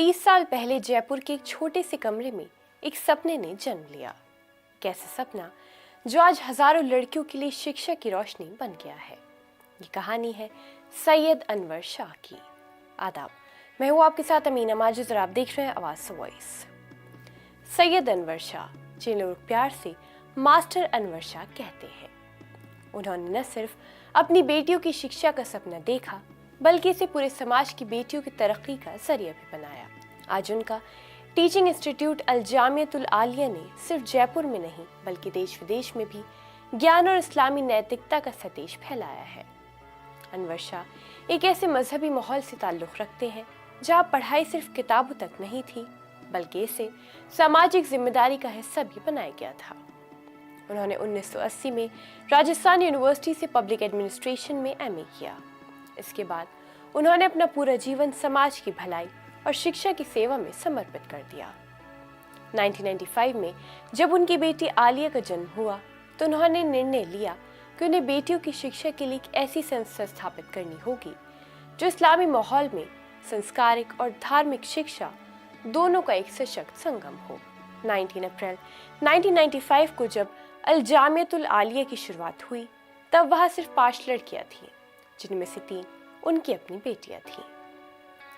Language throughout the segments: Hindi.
30 साल पहले जयपुर के एक छोटे से कमरे में एक सपने ने जन्म लिया। कैसा सपना जो आज हजारों लड़कियों के लिए शिक्षा की रोशनी बन गया है। ये कहानी है सैयद अनवर शाह की। आदाब, मैं हूँ आपके साथ अमीना माजिद और आप देख रहे हैं आवाज वॉइस। सैयद अनवर शाह, जिन लोग प्यार से मास्टर अनवर शाह कहते हैं, उन्होंने न सिर्फ अपनी बेटियों की शिक्षा का सपना देखा बल्कि इसे पूरे समाज की बेटियों की तरक्की का जरिया भी बनाया। आज उनका टीचिंग इंस्टीट्यूट अल जामियतुल आलिया ने सिर्फ जयपुर में नहीं बल्कि देश विदेश में भी ज्ञान और इस्लामी नैतिकता का संदेश फैलाया है। अनवर शाह एक ऐसे मजहबी माहौल से ताल्लुक़ रखते हैं जहाँ पढ़ाई सिर्फ किताबों तक नहीं थी बल्कि इसे सामाजिक जिम्मेदारी का हिस्सा भी बनाया गया था। उन्होंने 1980 में राजस्थान यूनिवर्सिटी से पब्लिक एडमिनिस्ट्रेशन में एमए किया। इसके बाद उन्होंने अपना पूरा जीवन समाज की भलाई और शिक्षा की सेवा में समर्पित कर दिया। 1995 में जब उनकी बेटी आलिया का जन्म हुआ तो उन्होंने निर्णय लिया कि उन्हें बेटियों की शिक्षा के लिए एक ऐसी संस्था स्थापित करनी होगी जो इस्लामी माहौल में संस्कारिक और धार्मिक शिक्षा दोनों का एक सशक्त संगम हो। 19 अप्रैल 1995 को जब अल जामियतुल आलिया की शुरुआत हुई तब वहाँ सिर्फ 5 लड़कियां थीं, जिनमें से 3 उनकी अपनी बेटियां थीं।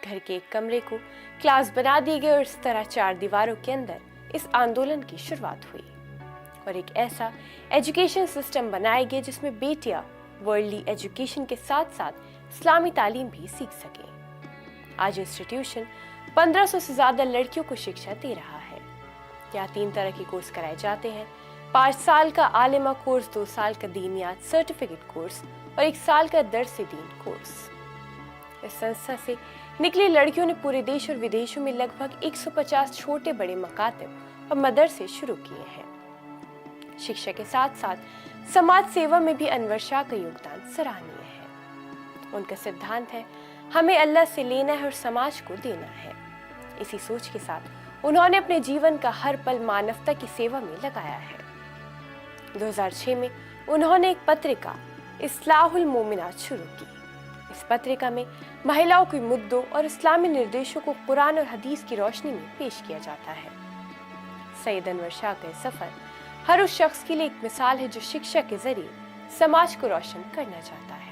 घर के एक कमरे को क्लास बना दिए गए और इस तरह 4 दीवारों के अंदर इस आंदोलन की शुरुआत हुई और एक ऐसा एजुकेशन सिस्टम बनाया गया जिसमें बेटियां वर्ल्डली एजुकेशन के साथ साथ इस्लामी तालीम भी सीख सकें। आज इंस्टीट्यूशन 1500 से ज्यादा लड़कियों को शिक्षा दे रहा है। यहाँ 3 तरह के कोर्स कराए जाते हैं: 5 साल का आलिमा कोर्स, 2 साल का दीनियात सर्टिफिकेट कोर्स और 1 साल का दर्स दीन कोर्स। इस संस्था से निकली लड़कियों ने पूरे देश और विदेशों में लगभग 150 छोटे बड़े मकातब और मदरसे शुरू किए हैं। शिक्षा के साथ साथ समाज सेवा में भी अनवर शाह का योगदान सराहनीय है। उनका सिद्धांत है, हमें अल्लाह से लेना है और समाज को देना है। इसी सोच के साथ उन्होंने अपने जीवन का हर पल मानवता की सेवा में लगाया है। 2006 में उन्होंने एक पत्रिका इस्लाहुल मोमिनात शुरू की। इस पत्रिका में महिलाओं के मुद्दों और इस्लामी निर्देशों को कुरान और हदीस की रोशनी में पेश किया जाता है। सैयद अनवर शाह का सफर हर उस शख्स के लिए एक मिसाल है जो शिक्षा के जरिए समाज को रोशन करना चाहता है।